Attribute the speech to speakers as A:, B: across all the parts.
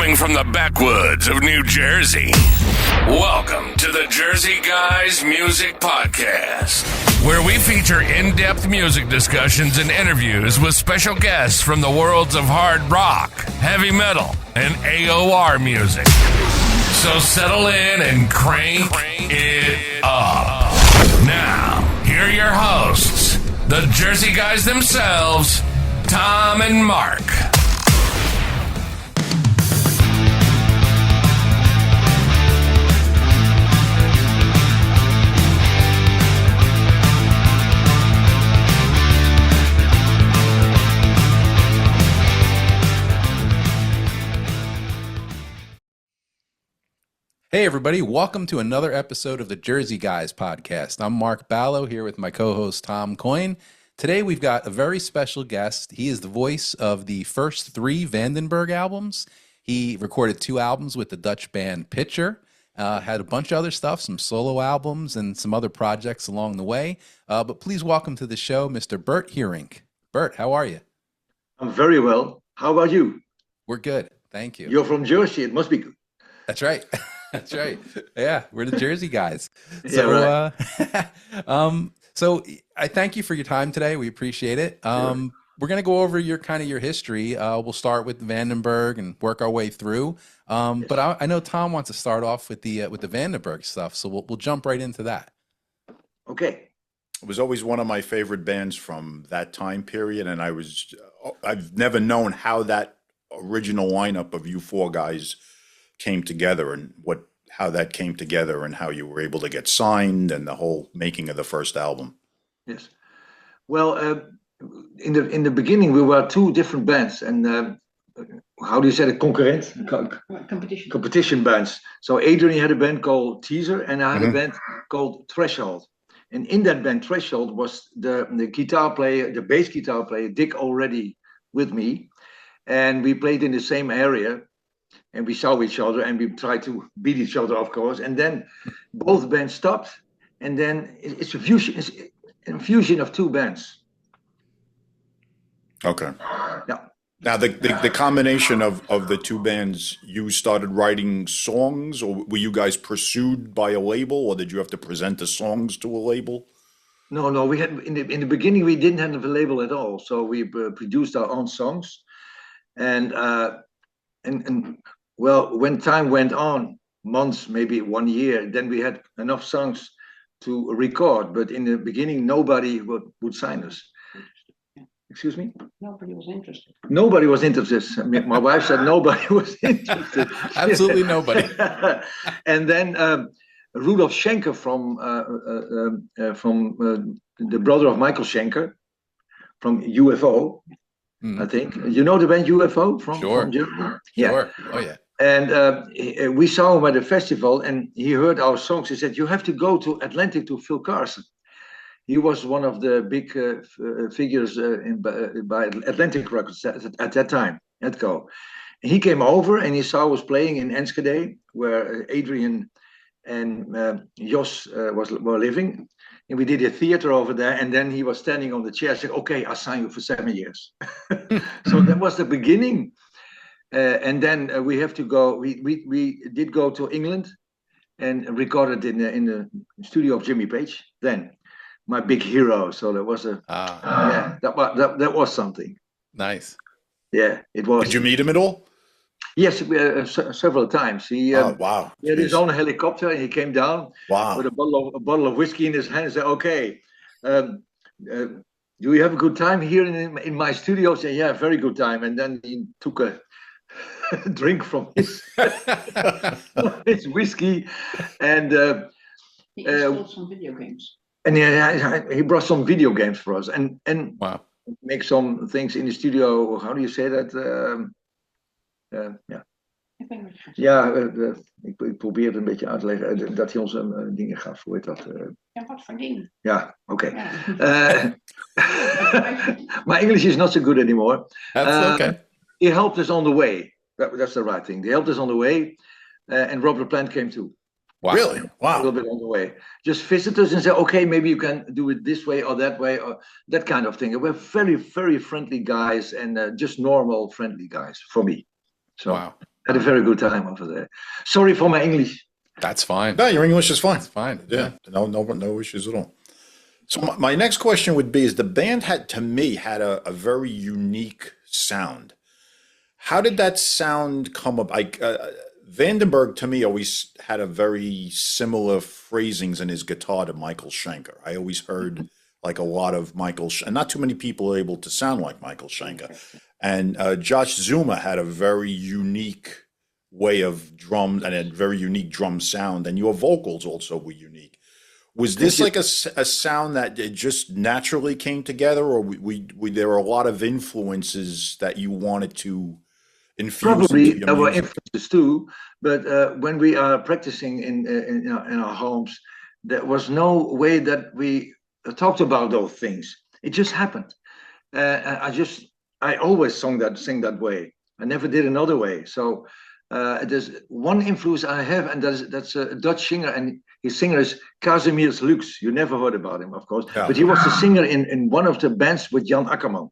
A: Hailing from the backwoods of New Jersey, welcome to the Jersey Guys Music Podcast, where we feature in-depth music discussions and interviews with special guests from the worlds of hard rock, heavy metal, and AOR music. So settle in and crank it up. Now, here are your hosts, the Jersey Guys themselves, Tom and Mark.
B: Hey everybody, welcome to another episode of the Jersey Guys podcast. I'm Mark Ballo here with my co-host Tom Coyne. Today we've got a very special guest. He is the voice of the first 3 Vandenberg albums. He recorded 2 albums with the Dutch band Pieper, had a bunch of other stuff, some solo albums and some other projects along the way. But please welcome to the show, Mr. Bert Heerink. Bert, how are you?
C: I'm very well. How about you?
B: We're good, thank you.
C: You're from Jersey, it must be good.
B: That's right. That's right. Yeah, we're the Jersey guys.
C: So,
B: So I thank you for your time today. We appreciate it.
C: Sure.
B: We're going to go over your history. We'll start with Vandenberg and work our way through. But I know Tom wants to start off with the Vandenberg stuff, so we'll jump right into that.
C: Okay.
D: It was always one of my favorite bands from that time period, and I've never known how that original lineup of you 4 guys came together and how that came together and how you were able to get signed and the whole making of the first album.
C: Yes. Well, in the beginning we were 2 different bands, and how do you say it? Competition bands. So Adrian had a band called Teaser, and I had a band called Threshold. And in that band Threshold was the guitar player, the bass guitar player, Dick, already with me, and we played in the same area. And we saw each other and we tried to beat each other, of course. And then both bands stopped. And then it's a fusion of 2 bands.
D: Okay.
C: Yeah.
D: Now, the combination of the 2 bands, you started writing songs, or were you guys pursued by a label, or did you have to present the songs to a label?
C: No. We had in the beginning we didn't have a label at all. So we produced our own songs. And well, when time went on, months, maybe 1 year, then we had enough songs to record. But in the beginning, nobody would sign us. Excuse me?
E: Nobody was interested.
C: Nobody was interested. I mean, my wife said nobody was interested.
B: Absolutely nobody.
C: And then Rudolf Schenker from the brother of Michael Schenker from UFO. I think you know the band UFO from Germany. Yeah.
B: Sure. Oh yeah.
C: And we saw him at a festival, and he heard our songs. He said, "You have to go to Atlantic to Phil Carson." He was one of the big figures by Atlantic Records at that time. Atco. He came over and he saw us playing in Enschede, where Adrian and Jos were living. And we did a theater over there, and then he was standing on the chair saying, "Okay, I'll sign you for 7 years." So that was the beginning. And then we have to go. We did go to England and recorded in the studio of Jimmy Page. Then my big hero. So that was that was something.
B: Nice.
C: Yeah, it was.
D: Did you meet him at all?
C: Yes, several times. He
D: Wow.
C: He had his own helicopter, and he came down with a bottle of whiskey in his hand and said, "Okay, do you have a good time here in my studio?" I said, "Yeah, very good time." And then he took a drink from his his whiskey, and
E: He installed some video games.
C: And he brought some video games for us, and
B: Wow.
C: make some things in the studio. How do you say that? Ik probeer het een beetje uit te leggen dat hij ons dingen gaf. Hoe heet dat?
E: Ja, wat voor dingen?
C: Ja, okay.
E: Ja.
C: My English is not so good anymore.
B: That's okay.
C: He helped us on the way. That's the right thing. They helped us on the way, and Robert Plant came too.
B: Wow.
D: Really?
C: A
D: Wow.
C: little bit on the way. Just visit us and say, okay, maybe you can do it this way or that way, or that kind of thing. We're very, very friendly guys, and just normal friendly guys for me. So
B: Wow.
C: Had a very good time over there. Sorry for my English.
B: That's fine.
D: No, your English is fine.
B: It's fine.
D: Yeah, no issues at all. So my next question would be: is the band had a very unique sound? How did that sound come up? Vandenberg to me always had a very similar phrasings in his guitar to Michael Schenker. I always heard like a lot of and not too many people are able to sound like Michael Schenker. And Josh Zuma had a very unique way of drums and a very unique drum sound, and your vocals also were unique. Was this like a sound that it just naturally came together, or there were a lot of influences that you wanted to infuse?
C: Probably there were influences too, but when we are practicing in our homes, there was no way that we talked about those things. It just happened. I always sing that way. I never did another way. So there's one influence I have, and that's a Dutch singer, and his singer is Kazimierz Lux. You never heard about him, of course, but he was the singer in one of the bands with Jan Akkerman.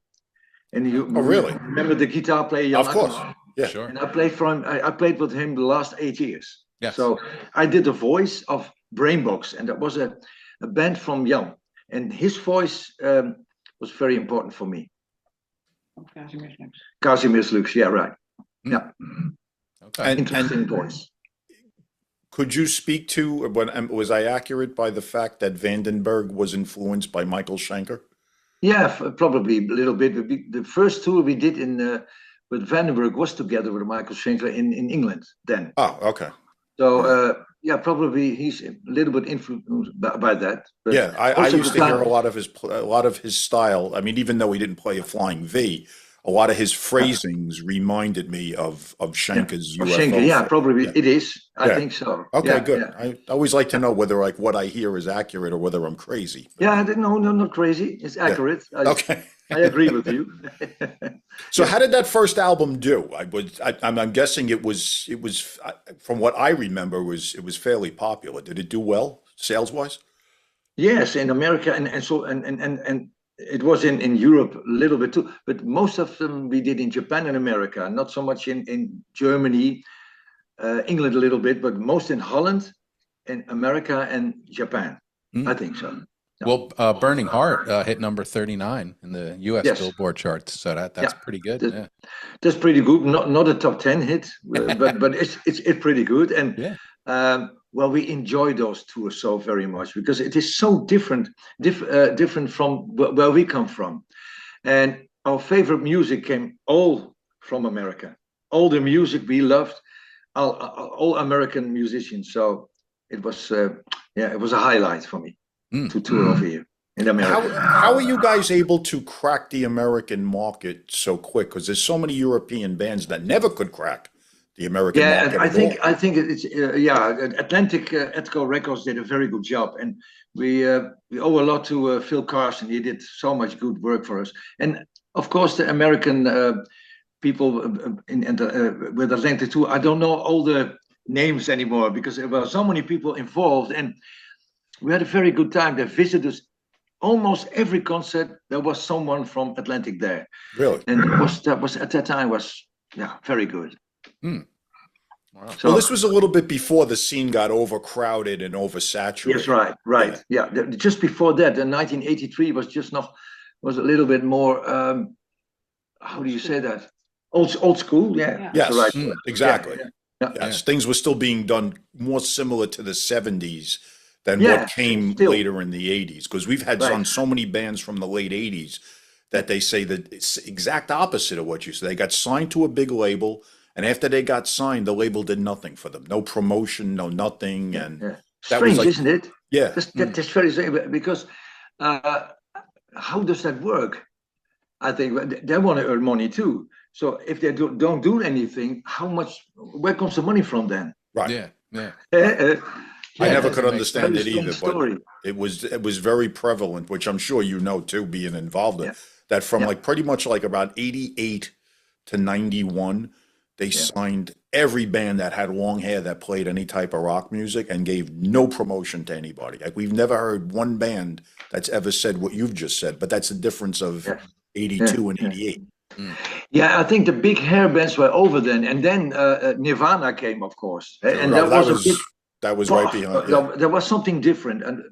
C: And you
D: really
C: remember the guitar player Jan
D: Of course,
C: Akkerman?
D: yeah,
B: sure.
C: And I played with him the last 8 years.
B: Yes.
C: So I did the voice of Brainbox, and that was a band from Jan, and his voice was very important for me. Kazimierz Lux, yeah, right. Yeah.
B: Okay.
C: Interesting voice.
D: Could you speak to, was I accurate by the fact that Vandenberg was influenced by Michael Schenker?
C: Yeah, probably a little bit. The first tour we did with Vandenberg was together with Michael Schenker in England then.
D: Oh, okay.
C: So yeah, probably he's a little bit influenced by that. But
D: yeah, I used to hear a lot of his style. I mean, even though he didn't play a flying V, a lot of his phrasings reminded me of Schenker's UFO.
C: Schenker, yeah, probably
D: yeah.
C: It is. I think so.
D: Okay,
C: yeah,
D: good.
C: Yeah.
D: I always like to know whether like what I hear is accurate or whether I'm crazy.
C: Yeah, no, not crazy. It's accurate.
D: Okay.
C: I agree with you.
D: So how did that first album do? I'm guessing it was from what I remember it was fairly popular. Did it do well sales wise?
C: Yes, in America and it was in Europe a little bit too, but most of them we did in Japan and America, not so much in Germany, England a little bit, but most in Holland, in America and Japan. I think so. Yeah.
B: Well, Burning Heart hit number 39 in the U.S. Billboard charts, so that's pretty good.
C: That's pretty good. Not a top 10 hit, but it's pretty good. And well, we enjoy those tours so very much because it is so different from where we come from, and our favorite music came all from America. All the music we loved, all American musicians. So it was it was a highlight for me to tour over here in America.
D: How are you guys able to crack the American market so quick? Because there's so many European bands that never could crack the American market.
C: Yeah, I think it's Atlantic Ethical Records did a very good job, and we owe a lot to Phil Carson. He did so much good work for us, and of course the American people with Atlantic too. I don't know all the names anymore because there were so many people involved, and we had a very good time. They visited us almost every concert. There was someone from Atlantic there.
D: Really,
C: and that was at that time was very good.
B: Wow.
C: So,
D: well, this was a little bit before the scene got overcrowded and oversaturated.
C: Yes, right. Yeah. Just before that, in 1983 was a little bit more. How do you say that? Old school. Yeah.
D: Yes.
C: Right.
D: Exactly.
C: Yeah.
D: Yes. Things were still being done more similar to the 70s than what came later in the 80s. Because we've had on so many bands from the late 80s that they say that it's exact opposite of what you said. They got signed to a big label. And after they got signed, the label did nothing for them. No promotion, no nothing. And that
C: strange,
D: was
C: isn't it?
D: Yeah.
C: That's very strange because how does that work? I think they want to earn money too. So if they don't do anything, where comes the money from then?
D: Right.
B: Yeah.
D: I never could understand it either,
C: story.
D: but it was very prevalent, which I'm sure you know too, being involved in that from like pretty much like about 88 to 91. They signed every band that had long hair that played any type of rock music and gave no promotion to anybody. Like we've never heard one band that's ever said what you've just said, but that's the difference of 82 and 88.
C: Yeah, I think the big hair bands were over then, and then Nirvana came, of course, and
D: Well,
C: that was a big.
D: that was right behind.
C: There was something different, and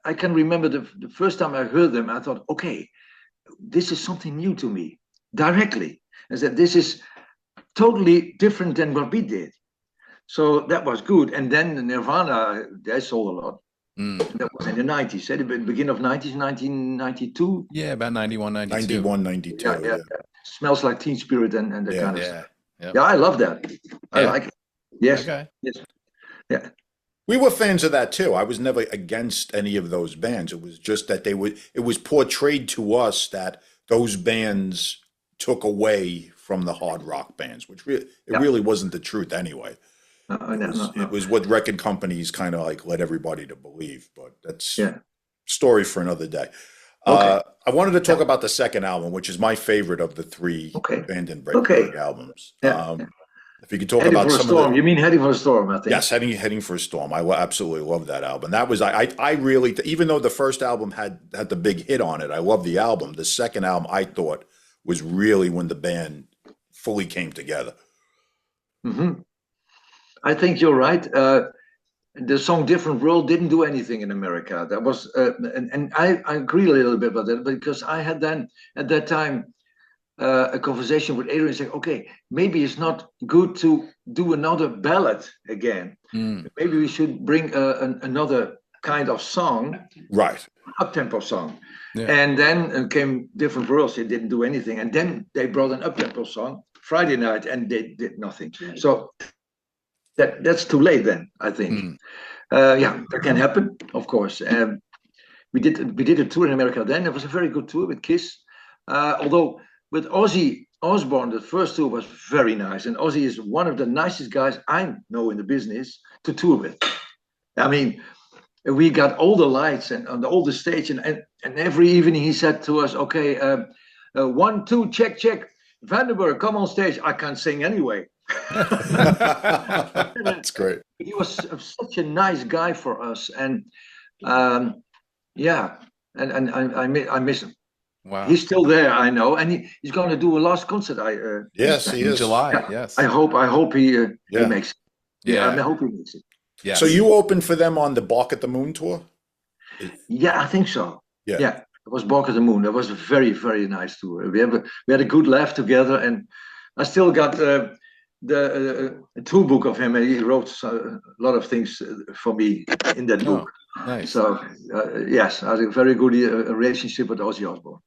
C: I can remember the first time I heard them, I thought, okay, this is something new to me directly. I said, this is totally different than what we did. So that was good. And then Nirvana, they sold a lot. That was in the 90s, at the beginning of 90s, 1992.
B: Yeah, about 91, 92.
D: 91, 92.
C: Yeah. Smells Like Teen Spirit and that kind of stuff.
B: Yep.
C: Yeah, I love that. I
B: Yeah.
C: like it. Yes.
B: Okay.
C: Yes. Yeah.
D: We were fans of that too. I was never against any of those bands. It was just that it was portrayed to us that those bands took away from the hard rock bands, which really wasn't the truth anyway. It was what record companies kind of like led everybody to believe, but that's story for another day.
C: Okay.
D: I wanted to talk about the second album, which is my favorite of the three Vandenberg albums. If you could talk
C: Heading
D: about
C: for a
D: some
C: Storm.
D: of the,
C: You mean Heading for a Storm, I think.
D: yes, heading for a Storm. I absolutely love that album. That was I really, even though the first album had the big hit on it, I love the album. The second album I thought was really when the band fully came together.
C: Mm-hmm. I think you're right. The song "Different World" didn't do anything in America. That was, and I agree a little bit about that, because I had then at that time a conversation with Adrian saying, okay, maybe it's not good to do another ballad again. Maybe we should bring another kind of song,
D: right?
C: Up-tempo song.
B: Yeah.
C: And then came Different Worlds. It didn't do anything, and then they brought an up-tempo song Friday night, and they did nothing. So that's too late then, I think. Yeah, that can happen, of course. We did a tour in America then. It was a very good tour with Kiss. Although with Ozzy Osbourne, the first tour was very nice. And Ozzy is one of the nicest guys I know in the business to tour with. I mean, we got all the lights and on all the stage. And every evening he said to us, okay, 1, 2, check. Vandenberg, come on stage. I can't sing anyway.
D: That's great.
C: He was such a nice guy for us. And yeah, and I miss him.
B: Wow.
C: He's still there, I know, and he's going to do a last concert.
D: Yes, he
B: in
D: is.
B: July.
C: Yeah,
B: Yes.
C: I hope he makes it.
B: Yeah.
C: I hope he makes it.
B: Yeah.
D: So you opened for them on the Bark at the Moon tour?
C: Yeah, I think so.
D: Yeah.
C: It was Bark at the Moon. That was a very, very nice tour. We had a good laugh together, and I still got the tour book of him, and he wrote a lot of things for me in that book.
B: Nice.
C: So yes, I had a very good relationship with Ozzy Osbourne.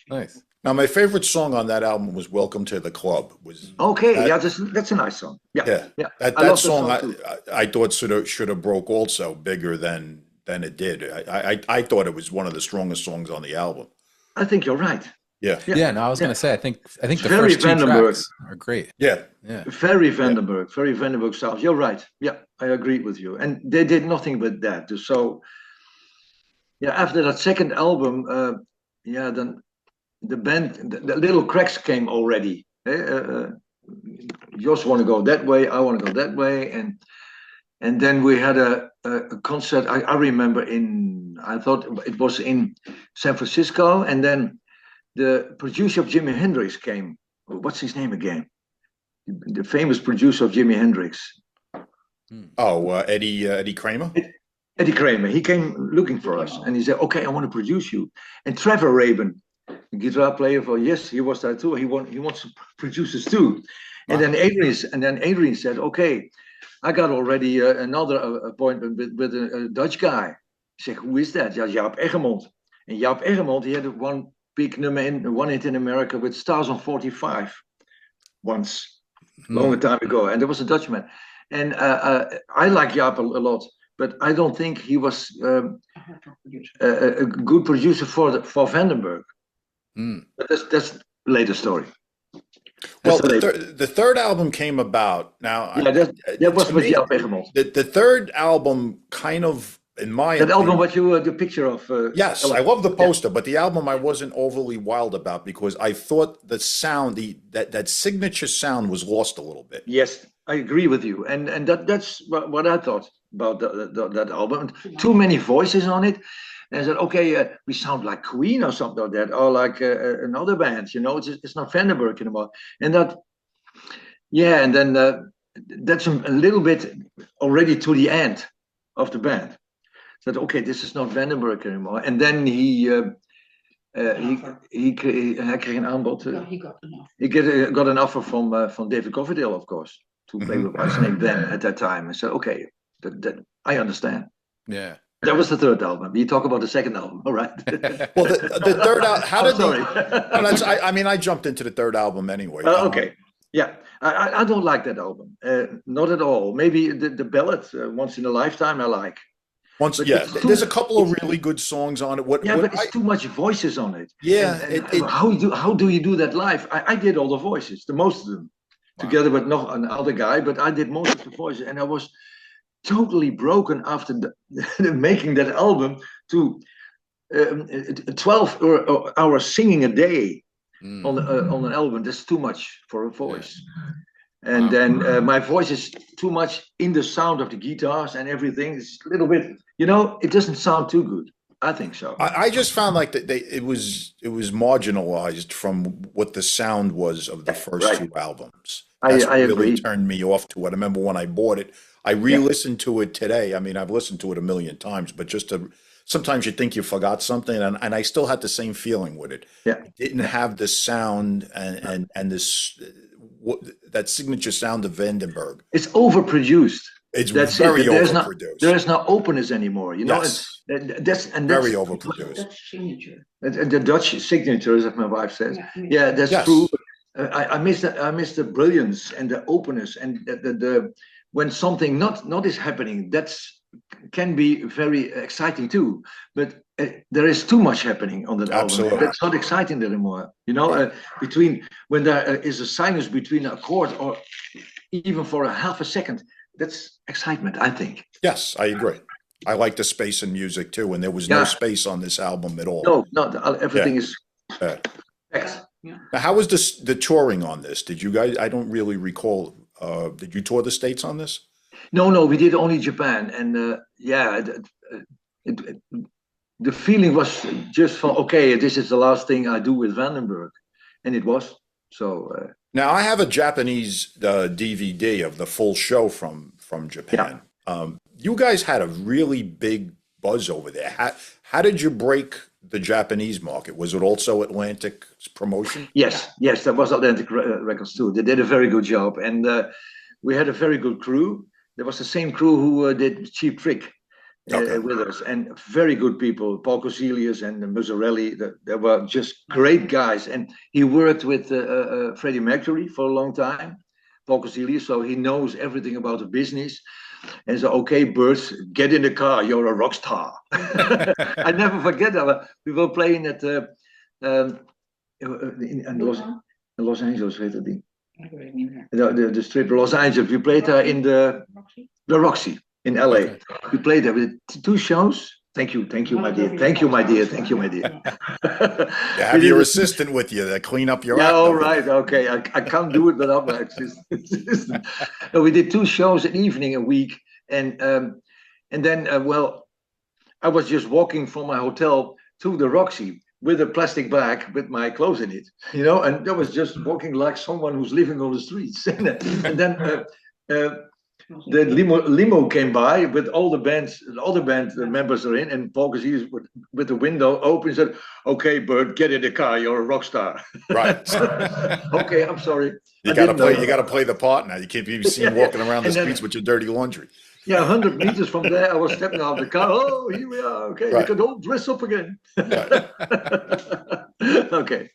B: Nice.
D: Now, my favorite song on that album was "Welcome to the Club."
C: That's a nice song. Yeah.
D: That song I thought should have broke also bigger than it did. I thought it was one of the strongest songs on the album.
C: I think you're right.
D: Yeah.
B: No, I was going to say, I think the
C: Very
B: first two
C: Vandenberg.
B: tracks are great.
D: Yeah.
C: Very Vandenberg sounds. You're right. Yeah, I agree with you. And they did nothing but that. So, yeah, after that second album, then the band, the little cracks came already. Jos want to go that way, I want to go that way, and then we had a concert. I remember I thought it was in San Francisco, and then the producer of Jimi Hendrix came. What's his name again? The famous producer of Jimi Hendrix.
D: Oh, Eddie Kramer?
C: Eddie Kramer. He came looking for us, and he said, okay, I want to produce you. And Trevor Rabin, the guitar player for Yes, he was there too. He wants to produce us too. Wow. And then Adrian said, okay, I got already another appointment with a Dutch guy. He said, who is that? Yeah, Jaap Eggermond. And Jaap Eggermond, he had one big one hit in America with Stars on 45 once, long time ago. And there was a Dutchman. And I like Jaap a lot, but I don't think he was a good producer for Vandenberg. But that's later story.
D: Well, the third album came about. Now,
C: that was with Jaap Eggermond.
D: The third album kind of, in my opinion,
C: album, what you the picture of.
D: Yes, I love the poster, but the album I wasn't overly wild about because I thought the sound, that signature sound, was lost a little bit.
C: Yes, I agree with you, and that's what I thought about that album. Too many voices on it. And I said, okay, we sound like Queen or something like that, or like another band, it's not Vandenberg anymore. And and then that's a little bit already to the end of the band. Said, okay, this is not Vandenberg anymore. And then hij kreeg een aanbod.
E: He got enough.
C: He got an offer from David Coverdale, of course, to play with Whitesnake then at that time. I said, okay, that I understand.
B: Yeah.
C: That was the third album. You talk about the second album, all right?
D: Well, the third album. How did
C: sorry.
D: I jumped into the third album anyway.
C: Okay. Yeah, I don't like that album. Not at all. Maybe the ballad, Once in a Lifetime, I like.
D: There's a couple of really good songs on it.
C: But it's too much voices on it.
D: Yeah.
C: How do you do that live? I did all the voices, the most of them, together with nog another guy. But I did most of the voices, and I was totally broken after making that album to 12 hours singing a day on an album. That's too much for a voice. And then my voice is too much in the sound of the guitars and everything. It's a little bit, it doesn't sound too good. I think so.
D: I just found like that it was marginalized from what the sound was of the first two albums. That's
C: I
D: what really
C: agree.
D: turned me off to it. I remember when I bought it, I re-listened to it today. I mean, I've listened to it a million times, but sometimes you think you forgot something, and I still had the same feeling with it.
C: Yeah.
D: It didn't have the sound and this that signature sound of Vandenberg.
C: It's overproduced.
D: It's
C: very
D: overproduced.
C: There's no openness anymore.
D: Yes.
C: That's
D: Very overproduced.
E: Dutch signature.
C: The Dutch signature, as my wife says. Yeah, that's true. I miss the brilliance and the openness and the when something not is happening. Can be very exciting too, but there is too much happening on that
D: Absolutely.
C: album. That's not exciting anymore. Between when there is a silence between a chord or even for a half a second, that's excitement, I think.
D: Yes, I agree. I like the space in music too, and there was no space on this album at all.
C: No, not everything is.
D: Packed.
E: Yeah.
D: Now, how was the touring on this? Did you guys? I don't really recall. Did you tour the States on this?
C: No, we did only Japan, and the feeling was just from okay, this is the last thing I do with Vandenberg, and it was so.
D: Now I have a Japanese DVD of the full show from Japan. You guys had a really big buzz over there. How did you break the Japanese market? Was it also Atlantic's promotion?
C: Yes, that was Atlantic Records too. They did a very good job, and we had a very good crew. There was the same crew who did Cheap Trick with us, and very good people, Paul Cosilius and Muzzarelli. They were just great guys, and he worked with Freddie Mercury for a long time, Paul Cosilius, so he knows everything about the business. And so, okay, Bert, get in the car. You're a rock star. I never forget that. We were playing at in Los Angeles, weet dat ding. The strip Los Angeles. We played there in the Roxy in LA. Okay. We played there with 2 shows. Thank you, my dear. Thank you, my dear.
D: You have your assistant with you that clean up your.
C: Yeah, all right, okay. I can't do it without my assistant. No, we did 2 shows an evening a week, and then I was just walking from my hotel to the Roxy with a plastic bag with my clothes in it, and I was just walking like someone who's living on the streets, and then. The limo came by with all the band members are in, and Paul Cosilius with the window open said, "Okay, Bert, get in the car. You're a rock star."
D: Right.
C: Okay, I'm sorry.
D: You got to play the part now. You can't be seen walking around the streets with your dirty laundry.
C: Yeah, 100 meters from there, I was stepping out of the car. Oh, here we are. Okay, you can all dress up again. Right. Okay.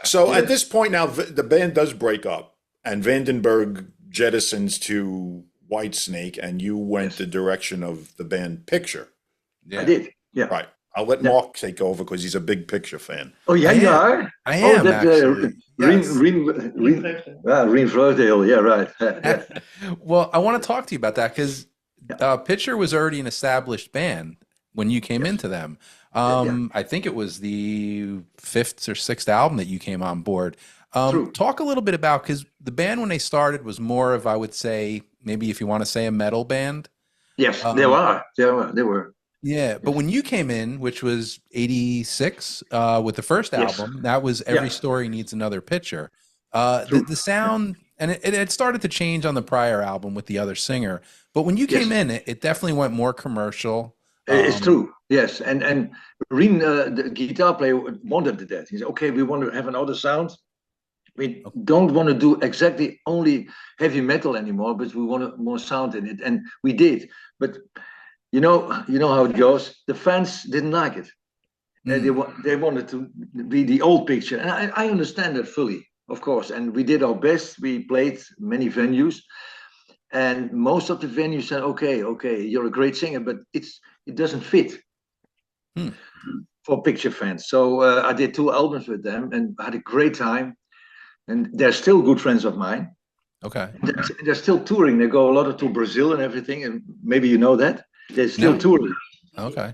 D: So at this point now, the band does break up, and Vandenberg jettisons to Whitesnake, and you went the direction of the band Picture.
C: Yeah. I did. Yeah.
D: Right. I'll let Mark take over because he's a big Picture fan.
C: Oh, yeah, you are?
B: I am, actually.
C: Rien Vreugdeel. Yeah, right.
B: Well, I want to talk to you about that because Picture was already an established band when you came into them. I think it was the 5th or 6th album that you came on board. Talk a little bit about, because the band when they started was more of, I would say, maybe if you want to say a metal band.
C: Yes, they were.
B: Yeah, but when you came in, which was 86, with the first
C: Yes.
B: album, that was Every
C: Yeah.
B: Story Needs Another Picture.
C: True.
B: The sound, and it started to change on the prior album with the other singer, but when you came in, it definitely went more commercial.
C: It's true, yes. And Rien, the guitar player, wanted that. He said, okay, we want to have another sound. We don't want to do exactly only heavy metal anymore, but we want more sound in it. And we did. But you know how it goes. The fans didn't like it. They wanted to be the old picture. And I understand that fully, of course. And we did our best. We played many venues. And most of the venues said, okay, you're a great singer, but it doesn't fit for picture fans. So I did 2 albums with them and had a great time. And they're still good friends of mine.
B: Okay.
C: They're still touring. They go a lot to Brazil and everything. And maybe you know that. They're still touring.
B: Okay.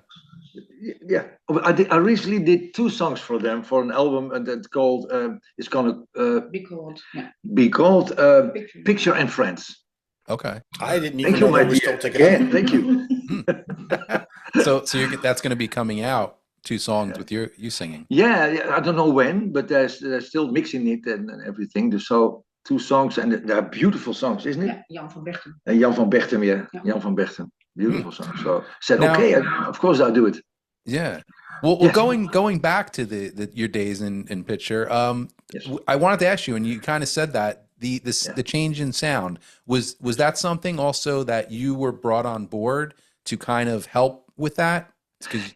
C: Yeah. I recently did 2 songs for them for an album that's called, it's going to be called Picture and Friends.
B: Okay.
D: I didn't even know they were still together.
C: Yeah, thank you.
B: So that's going to be coming out, 2 songs with you singing.
C: Yeah, I don't know when, but they're still mixing it and everything. So 2 songs, and they're beautiful songs, isn't it?
E: Yeah, Jan van Bechten.
C: And Jan van Bechten, yeah. Jan van Bechten. Beautiful song. So I said, okay, of course I'll do it.
B: Yeah. Well, going back to your days in Picture, I wanted to ask you, and you kind of said that the change in sound was that something also that you were brought on board to kind of help with that?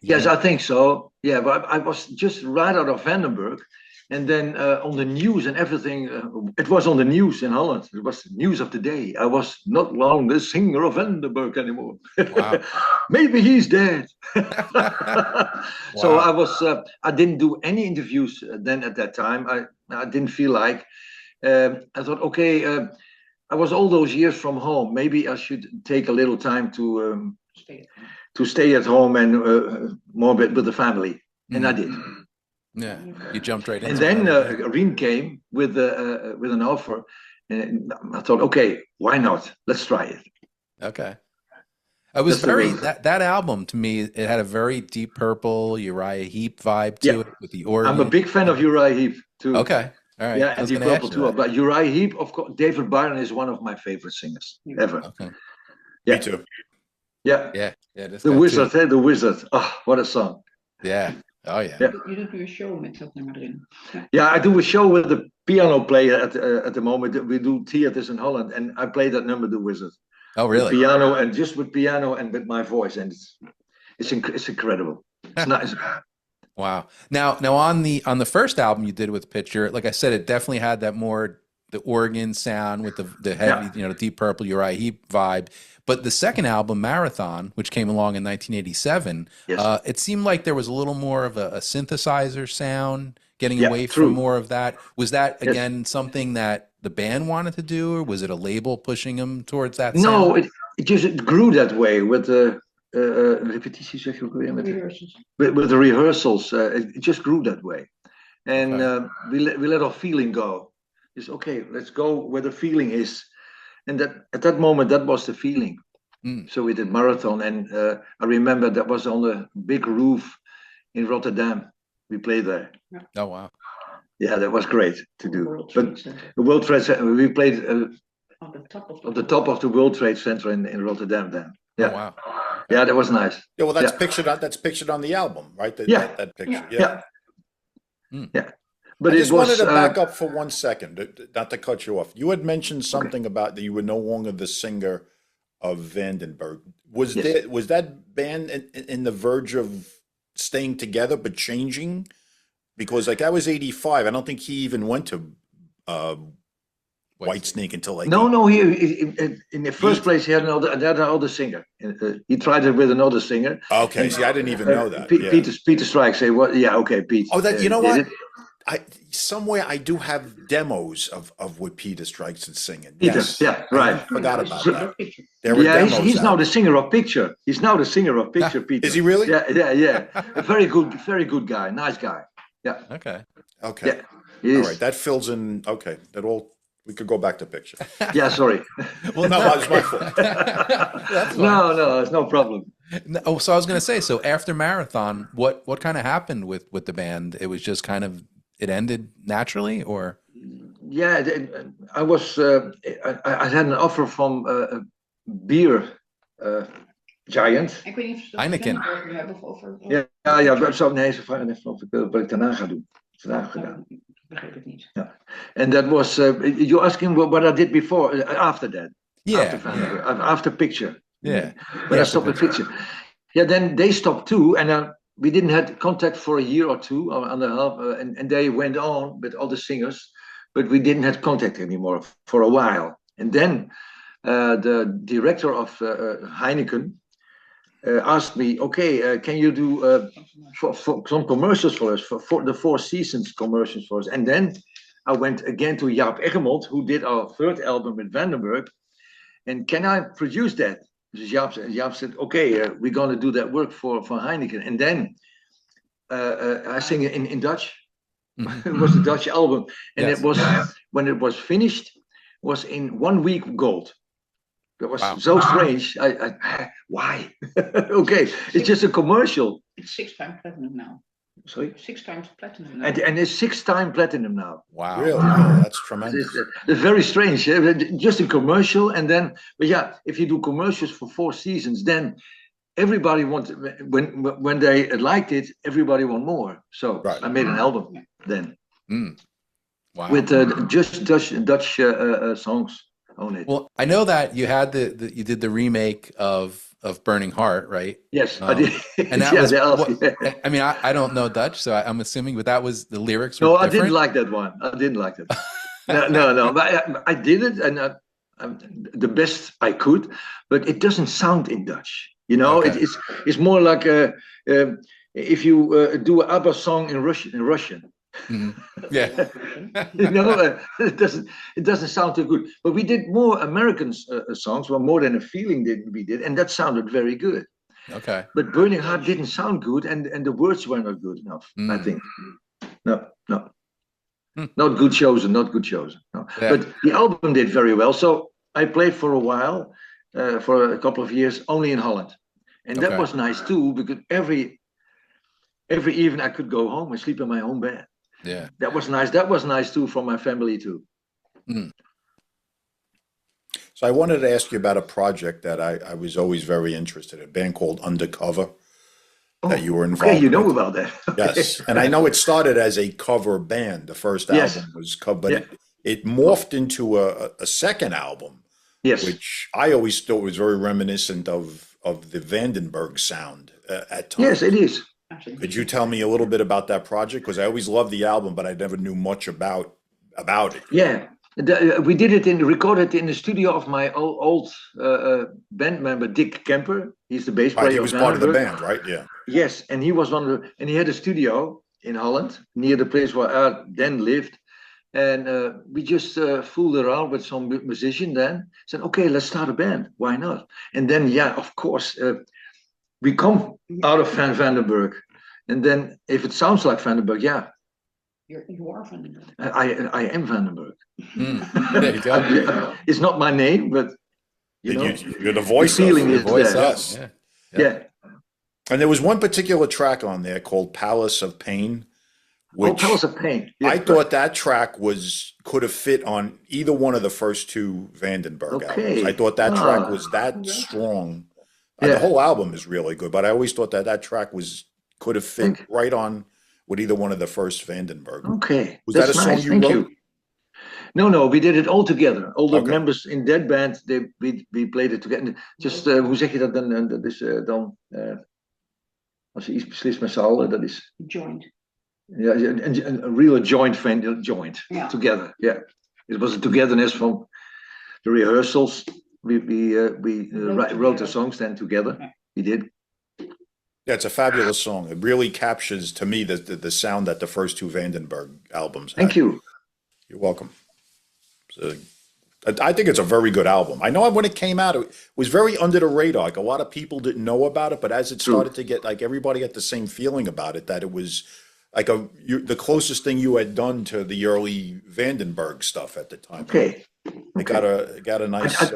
C: Yes, I think so. Yeah, but I was just right out of Vandenberg, and then on the news and everything, it was on the news in Holland. It was the news of the day. I was not long the singer of Vandenberg anymore.
B: Wow.
C: Maybe he's dead.
B: Wow.
C: So I didn't do any interviews then at that time. I didn't feel like. I thought, okay, I was all those years from home. Maybe I should take a little time to stay at home and more with the family, and I did.
B: Yeah, you jumped right into
C: it. And
B: then
C: Rien came with an offer, and I thought, okay, why not? Let's try it.
B: Okay. It was that album to me. It had a very Deep Purple, Uriah Heep vibe to it with the organ.
C: I'm a big fan of Uriah Heep too.
B: Okay. All right.
C: Yeah, and Deep Purple too. But Uriah Heep, of course, David Byron is one of my favorite singers ever.
B: Okay.
C: Yeah.
D: Me too.
C: Yeah.
B: Yeah.
C: The Wizard, the Wizard. Oh, what a song.
B: Yeah. Oh yeah.
E: You doet nu een show met dat nummer erin.
C: Yeah, I do a show with the piano player at the moment. We do theaters in Holland, and I play that number, The Wizard.
B: Oh really?
C: With piano, and just with piano and with my voice, and it's incredible. It's nice.
B: Wow. Now on the first album you did with Picture, like I said, it definitely had that more the organ sound with the heavy, Deep Purple, Uriah Heep vibe. But the second album, Marathon, which came along in 1987, it seemed like there was a little more of a synthesizer sound, getting away from more of that. Was that again something that the band wanted to do, or was it a label pushing them towards that sound?
C: No, it just grew that way with the repetities, with the rehearsals. It just grew that way, and we let our feeling go. It's okay. Let's go where the feeling is, and that at that moment that was the feeling. So we did Marathon, and I remember that was on the big roof in Rotterdam. We played there.
B: Oh wow!
C: Yeah, that was great to do. But the World Trade Center, we played on the top of the World Trade Center in Rotterdam. Then, yeah,
B: oh, wow.
C: Yeah, that was nice.
D: Yeah, well, that's pictured on the album, right? That picture.
C: Yeah. But
D: I just wanted to back up for 1 second, not to cut you off. You had mentioned something about that you were no longer the singer of Vandenberg. Was that band in the verge of staying together but changing? Because like that was 85. I don't think he even went to Whitesnake until like
C: no. He in the first place he had another singer. He tried it with another singer.
D: Okay, see, I didn't even know that.
C: Peter Strike say what? Yeah, okay, Pete.
D: Oh, that you know what? Somewhere I do have demos of what Peter Strikes is singing. Yes.
C: Yeah, right.
D: I forgot about that.
C: He's now the singer of Picture. He's now the singer of Picture, Peter.
D: Is he really?
C: Yeah. A very good guy, nice guy. Yeah.
B: Okay.
D: Yeah. All right, that fills in. Okay, We could go back to picture.
C: Yeah, sorry.
B: Well,
D: No, that was my fault.
B: that's fine.
C: No, it's no problem.
B: No, oh, so I was going to say, so after Marathon, what kind of happened with the band? It was just kind of, it ended naturally, or?
C: Yeah, I was. I had an offer from a beer giant.
E: Ik weet niet of ze
B: Heineken.
E: het over hebben of over.
C: Ja. Nee, ze vragen even of ik wat ik daarna ga doen. Vandaag gedaan.
E: Ik begreep het niet.
C: Yeah, and that was you asking what I did before, after that.
B: Yeah,
C: After picture.
B: yeah.
C: When I stopped the picture. Yeah, then they stopped too, and we didn't have contact for a year or two and a half, and they went on with all the singers, but we didn't have contact anymore for a while. And then the director of Heineken asked me, okay, can you do for some commercials for us, for the Four Seasons commercials for us? And then I went again to Jan Akkerman, who did our third album with Vandenberg, and can I produce that? So Jaap said, okay, we're going to do that work for Heineken. And then I sing it in Dutch. It was a Dutch album. And
B: Yes.
C: it was, when it was finished, was in 1 week gold. That was so strange. Why? Okay, it's just a commercial.
E: It's 6 times platinum now.
C: Sorry?
E: 6 times platinum now.
C: And it's 6-time platinum now.
B: Wow.
D: Really? Yeah, that's tremendous.
C: It's very strange. Just a commercial, and then, but yeah, if you do commercials for 4 seasons, then everybody wants. When they liked it, everybody want more. So
D: Right.
C: I made an album then
B: Wow.
C: with just Dutch songs on it.
B: Well, I know that you had you did the remake of Burning Heart, right?
C: Yes, I did.
B: And that
C: Yeah,
B: was,
C: they asked-
B: I mean, I don't know Dutch, so I'm assuming, but that was the lyrics were
C: No, I
B: different?
C: didn't like that one. I didn't like it. No. But I did it, and the best I could, but it doesn't sound in Dutch. You know,
B: Okay.
C: it's more like if you do an ABBA song in Russian.
B: Mhm. Yeah.
C: You know, it doesn't sound too good. But we did more American songs, well, more than a feeling we did, and that sounded very good.
B: Okay.
C: But Burning Heart didn't sound good, and the words were not good enough. I think. No. Not good chosen. No.
B: Yeah.
C: But the album did very well. So I played for a while, for a couple of years, only in Holland, and
B: Okay.
C: that was nice too, because every evening I could go home and sleep in my own bed.
B: Yeah.
C: That was nice. That was nice too for my family too.
D: So I wanted to ask you about a project that I was always very interested in, a band called Undercover that you were involved
C: Okay, you know
D: with.
C: about that.
D: Yes, and I know it started as a cover band. The first
C: Yes.
D: album was cover, but
C: Yeah.
D: it morphed into a second album,
C: Yes.
D: which I always thought was very reminiscent of the Vandenberg sound at times.
C: Yes, it is.
E: Absolutely.
D: Could you tell me a little bit about that project? Because I always loved the album, but I never knew much about it.
C: Yeah. We did it recorded in the studio of my old band member Dick Kemper. He's the bass player.
D: Right, he was part of the
C: Vandenberg.
D: band, right? Yeah.
C: Yes, and he was and he had a studio in Holland near the place where I then lived, and we just fooled around with some musician. Then said, "Okay, let's start a band. Why not?" And then, yeah, of course, we come out of Vandenberg, and then if it sounds like Vandenberg, yeah,
E: You are Vandenberg.
C: I am Vandenberg.
B: There you go.
C: It's not my name, but you know,
D: You're the voice
C: the feeling
D: of
C: is
D: it.
B: Voice
C: there.
B: up.
D: Yes.
B: Yeah.
C: Yeah.
D: And there was one particular track on there called Palace of Pain, which
C: Palace of Pain.
D: I thought that track could have fit on either one of the first 2 Vandenberg
C: Okay.
D: albums. I thought that track
C: Ah.
D: was that strong.
C: Yeah.
D: The whole album is really good, but I always thought that track could have fit
C: Thank-
D: right on with either one of the first Vandenberg.
C: Okay.
D: Was that a song
C: nice.
D: you
C: Thank
D: wrote?
C: you. No, we did it all together. All the
D: Okay.
C: members in that band, we played it together. Just, hoe zeg je dat dan? Dat is dan, als je iets beslist met z'n allen, dat is,
E: Joined.
C: ja, een real joint
E: Yeah.
C: together. Yeah. It was a togetherness from the rehearsals. We wrote the songs then together.
E: Yeah.
C: We did.
D: Yeah, it's a fabulous song. It really captures to me the sound that the first 2 Vandenberg albums had.
C: Thank you.
D: You're welcome. So, I think it's a very good album. I know when it came out, it was very under the radar. Like a lot of people didn't know about it, but as it
C: True.
D: started to get, like everybody had the same feeling about it, that it was like the closest thing you had done to the early Vandenberg stuff at the time.
C: Okay.
D: It got a nice.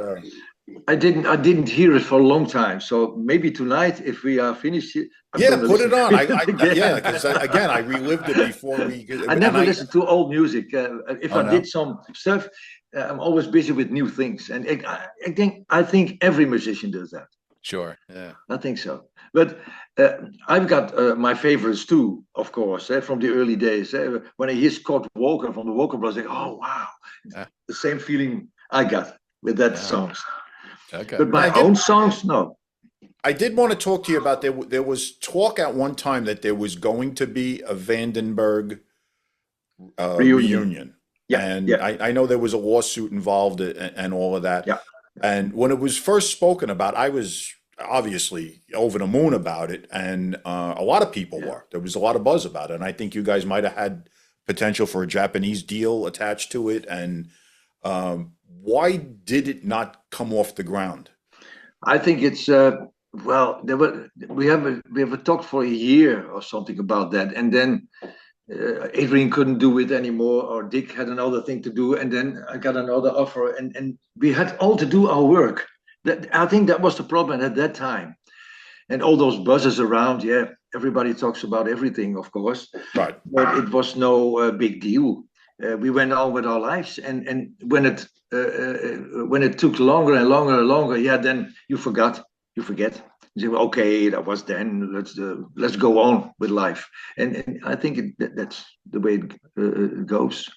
C: I didn't hear it for a long time. So maybe tonight, if we are finished, I'm
D: Yeah,
C: gonna
D: put it
C: listen
D: on.
C: to it again.
D: Yeah, because again, I relived it before we.
C: I never listen to old music. If I
B: no?
C: did some stuff, I'm always busy with new things, and I think every musician does that.
B: Sure. Yeah.
C: I think so. But I've got my favorites too, of course, from the early days. When I hear Scott Walker from the Walker Brothers, I think, oh wow,
B: Yeah.
C: the same feeling I got with that songs.
B: Okay.
C: But my own songs, no.
D: I did want to talk to you about there was talk at one time that there was going to be a Vandenberg reunion.
C: Yeah,
D: And
C: yeah.
D: I know there was a lawsuit involved and all of that.
C: Yeah.
D: And when it was first spoken about, I was obviously over the moon about it. And a lot of people were. There was a lot of buzz about it. And I think you guys might have had potential for a Japanese deal attached to it. And why did it not come off the ground?
C: I think it's well, we have talked for a year or something about that, and then Adrian couldn't do it anymore, or Dick had another thing to do, and then I got another offer, and we had all to do our work. I think that was the problem at that time, and all those buzzes around. Yeah, everybody talks about everything, of course,
D: Right.
C: but it was no big deal. We went on with our lives, and when it took longer and longer and longer, yeah, then you forget. You say, well, okay, that was then. Let's go on with life, and I think that's the way it goes.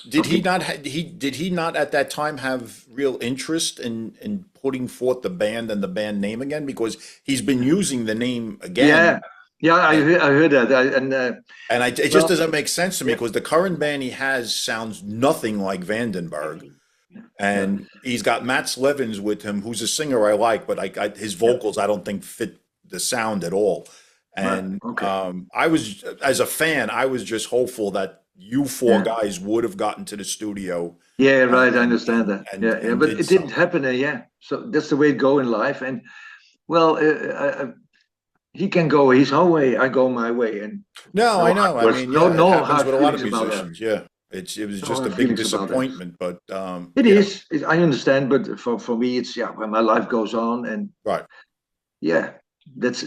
D: Did he not? Did he not at that time have real interest in putting forth the band and the band name again? Because he's been using the name again.
C: Yeah, I heard that,
D: It just doesn't make sense to me because the current band he has sounds nothing like Vandenberg. And he's got Matt Slevins with him, who's a singer I like, but his vocals I don't think fit the sound at all. And I was, as a fan, I was just hopeful that you four guys would have gotten to the studio.
C: Yeah, right. I understand that.
D: And
C: but it didn't happen. So that's the way it go in life. And well, he can go his own way. I go my way. And
D: I know. I mean, it happens with a lot of
C: feelings about
D: musicians. Yeah. It was just a big
C: feelings about
D: disappointment, but
C: it is. I understand, but for me, it's when my life goes on, and
D: right.
C: Yeah, that's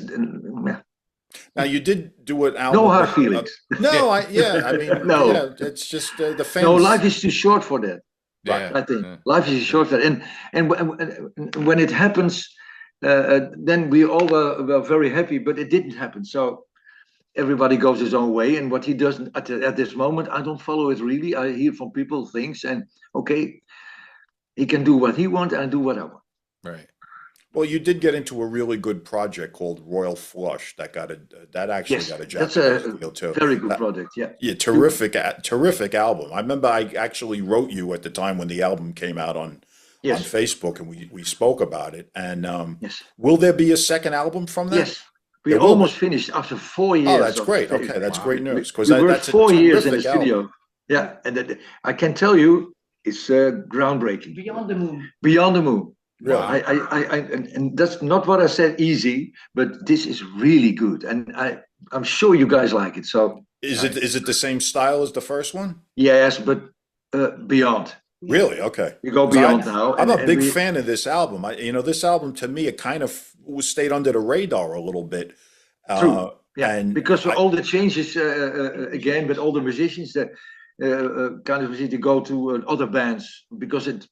D: Now you did do an album.
C: no hard feelings.
D: No, I mean,
C: No.
D: yeah, it's just the fans.
C: No, life is too short for that.
B: Yeah.
C: I think life is short for that, and when it happens, then we all were very happy, but it didn't happen. So everybody goes his own way, and what he does at this moment, I don't follow it really. I hear from people things, and okay, he can do what he wants, and I do what I want.
B: Right.
D: Well, you did get into a really good project called Royal Flush that actually got a
C: That's
D: Japanese deal too.
C: Very good project. Yeah,
D: terrific album. I remember I actually wrote you at the time when the album came out on Facebook, and we spoke about it. And will there be a second album from that?
C: Yes. We almost finished after 4 years.
D: Oh, that's great. Okay, that's great news. Because
C: we worked
D: that's
C: 4 years in the
D: album.
C: studio. Yeah, and I can tell you, it's groundbreaking.
E: Beyond the moon.
C: Beyond the moon.
D: Really?
C: And that's not what I said easy, but this is really good, and I'm sure you guys like it. So
D: is it the same style as the first one?
C: Yes, but beyond.
D: Really? Okay.
C: You go beyond now.
D: I'm a big fan of this album. This album to me, it kind of stayed under the radar a little bit.
C: True. Yeah,
D: and
C: because all the changes again, with all the musicians that kind of need to go to other bands because it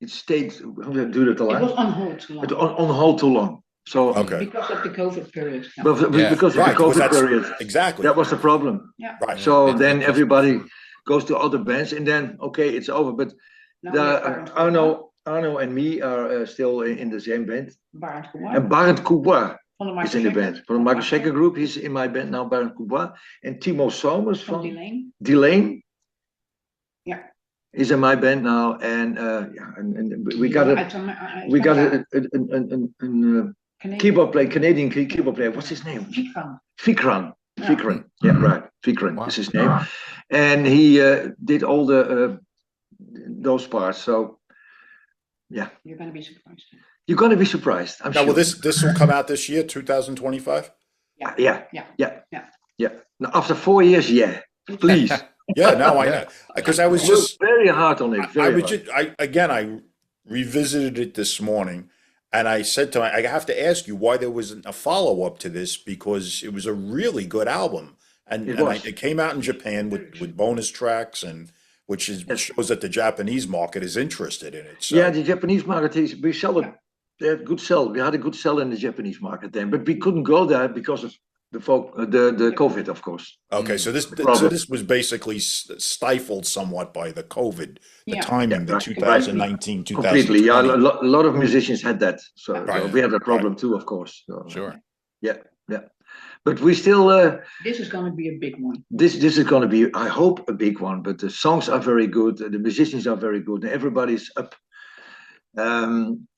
C: stayed. How did I do that?
E: It was on hold too long.
C: On hold too long. So
E: because of the COVID period.
C: Because of the COVID period.
D: Exactly.
C: That was the problem.
E: Yeah.
D: Right.
C: So then everybody goes to other bands, and then it's over. But Arno and me are still in the same band. And Barend Coubois is in the band. From the Michael Schenker group, he's in my band now, Barend Coubois. And Timo Somers from Delane.
E: Yeah.
C: Is in my band now, and we got a keyboard player, Canadian keyboard player. What's his name? Fikran. Yeah, right. Fikran is his name, and he did all those parts. So, yeah,
E: you're gonna be surprised.
C: You're gonna be surprised. I'm sure.
D: Well, this will come out this year, 2025.
C: Yeah. Yeah. Now, after 4 years, yeah. Please.
D: Yeah, no, I know. Because I was just,
C: very hard on it.
D: I
C: Very
D: was
C: hard.
D: just, I revisited it this morning, and I said to him, I have to ask you why there wasn't a follow-up to this, because it was a really good album. It came out in Japan with bonus tracks, and which shows that the Japanese market is interested in it. So.
C: Yeah, the Japanese market is, we sell it. They had good sell. We had a good sell in the Japanese market then, but we couldn't go there because of the COVID, of course.
D: Okay, so this was basically stifled somewhat by the COVID, the timing, the 2019, 2020.
C: Completely, yeah. A lot of musicians had that, so we had a problem too, of course. So,
B: Sure.
C: Yeah. But we still.
E: This is going to be a big one.
C: This is going to be, I hope, a big one. But the songs are very good. The musicians are very good. And everybody's up.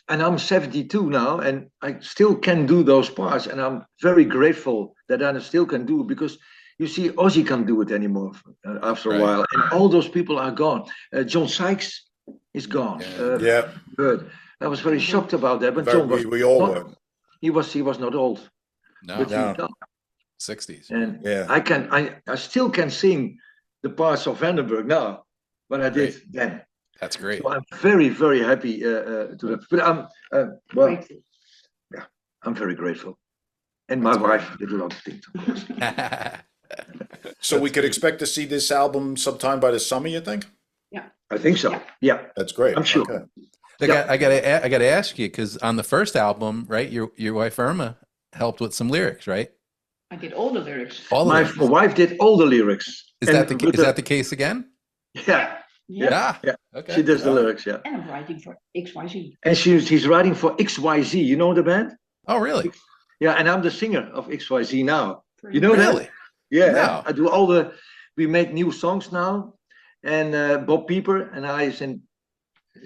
C: And I'm 72 now, and I still can do those parts. And I'm very grateful that I still can do it, because you see, Ozzy can't do it anymore after a while. And all those people are gone. John Sykes is gone. Good. I was very shocked about that. But John was,
D: we all were.
C: He was not old.
B: No.
C: But
B: 60s.
C: And I still can sing the parts of Vandenberg now, but I did then.
B: That's great.
C: So I'm very, very happy to that. But I'm very grateful. And my wife did a lot of things, of course.
D: So we could expect to see this album sometime by the summer, you think?
E: Yeah.
C: I think so. Yeah.
D: That's great.
C: I'm sure.
D: Okay.
B: I gotta ask you, because on the first album, right, your wife Irma helped with some lyrics, right?
E: I did all the lyrics.
C: My wife did all the lyrics.
B: Is that the case again?
C: Yeah.
B: Okay.
C: She does the lyrics, yeah.
E: And I'm writing for XYZ.
C: And she's writing for XYZ. You know the band?
B: Oh, really?
C: Yeah, and I'm the singer of XYZ now. You know
B: Really?
C: that? Yeah.
B: No.
C: I do we make new songs now. And Bob Pieper and I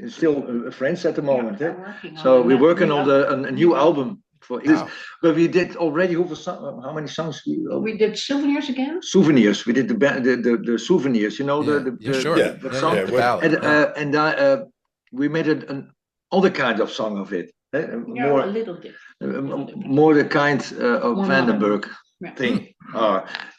C: still friends at the moment. So we're working on a new album for but we did already how many songs
E: we did Souvenirs again.
C: Souvenirs. We did the Souvenirs, you know, the song. And we made an other kind of song of it.
E: More a little different.
C: More the kind of Vandenberg thing.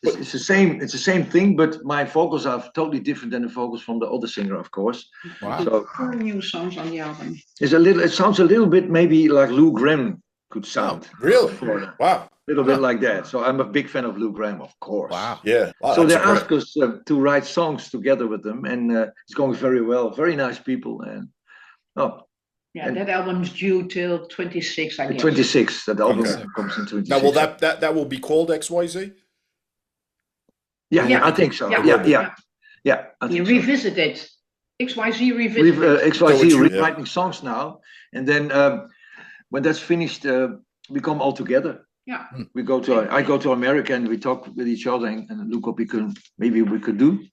C: It's the same thing, but my vocals are totally different than the vocals from the other singer, of course.
B: Wow.
C: So
E: 4 new songs on the album.
C: it sounds a little bit maybe like Lou Gramm could sound.
D: Really? Wow.
C: A little bit like that. So I'm a big fan of Lou Gramm, of course.
B: Wow.
D: Yeah. Wow,
C: so they asked us to write songs together with them, and it's going very well. Very nice people, and
E: that album's due till 26, I guess.
C: 26. That album comes in 26.
D: Now, will that will be called XYZ?
C: Yeah, I think so. Yeah.
E: You revisit it. XYZ revisited.
C: XYZ rewriting songs now, and then when that's finished, we come all together.
E: Yeah.
C: I go to America, and we talk with each other and look what we could do.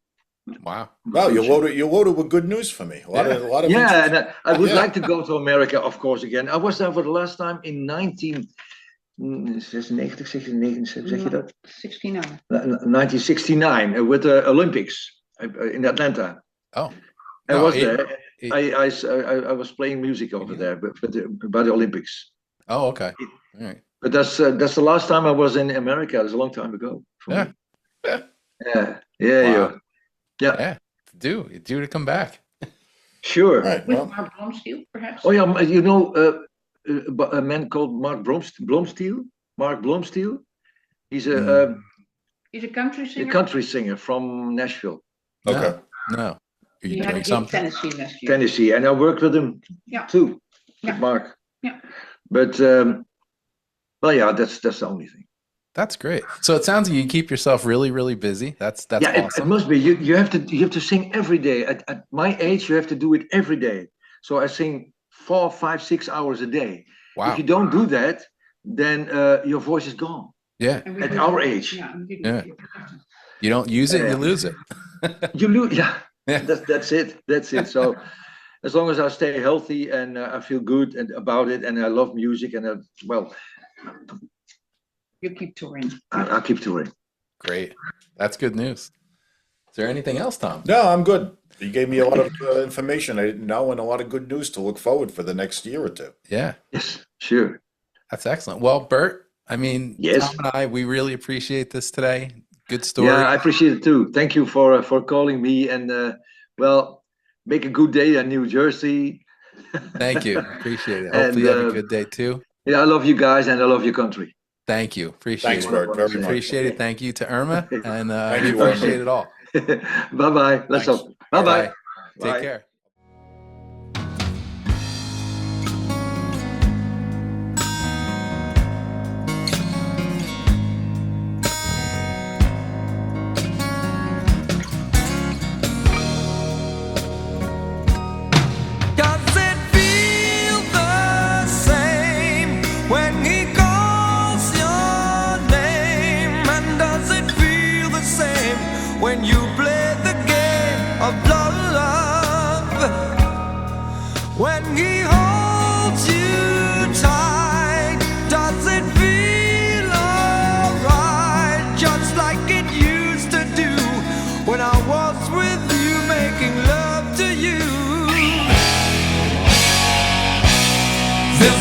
B: Wow.
D: Wow, you're loaded with good news for me. A lot of
C: and I would like to go to America, of course, again. I was there for the last time in 1969, zeg je dat?
E: 69.
C: 1969 with the Olympics in Atlanta.
B: Oh.
C: I was there. I was playing music over there, by the Olympics.
B: Oh, okay. All right.
C: But that's the last time I was in America. It was a long time ago.
B: Yeah.
C: Wow.
B: Yeah. Due to come back.
C: Sure.
E: Right, with Mark Blomsteel, perhaps?
C: Oh yeah, you know a man called Mark Blomsteel. Mark Blomsteel. He's a
E: country singer.
C: A country singer from Nashville.
D: Okay.
B: No.
E: He had in Tennessee last year.
C: Tennessee, and I worked with him too. With Mark.
E: Yeah.
C: But that's the only thing.
B: That's great. So it sounds like you keep yourself really, really busy. That's awesome.
C: It must be. You have to sing every day. At my age, you have to do it every day. So I sing 4, 5, 6 hours a day.
B: Wow.
C: If you don't do that, then your voice is gone.
B: Yeah.
C: At our age.
B: Yeah. You don't use it, you lose it.
C: You lose. Yeah. That's it. That's it. So as long as I stay healthy and I feel good about it, and I love music, and
E: you keep touring.
C: I'll keep touring.
B: Great. That's good news. Is there anything else, Tom?
D: No, I'm good. You gave me a lot of information I didn't know, and a lot of good news to look forward for the next year or two.
B: Yeah.
C: Yes, sure.
B: That's excellent. Well, Bert, I mean,
C: yes.
B: Tom and I, we really appreciate this today. Good story.
C: Yeah, I appreciate it too. Thank you for calling me, and well, make a good day in New Jersey.
B: Thank you. Appreciate it.
C: And,
B: Hopefully you have a good day too.
C: Yeah, I love you guys and I love your country.
B: Thank you. Appreciate
D: Thanks,
B: it.
D: Bert, very much.
B: Appreciate it. Thank you to Irma, and
D: Thank
B: we
D: you,
B: appreciate
D: Irma.
B: it all.
C: Bye-bye. Let's
D: Thanks.
C: go. Bye-bye.
B: Bye.
C: Bye.
B: Take care.
F: Does it feel the same when he calls your name? And does it feel the same when you play the game of love? When he holds you tight, does it feel alright? Just like it used to do when I was with you, making love to you. This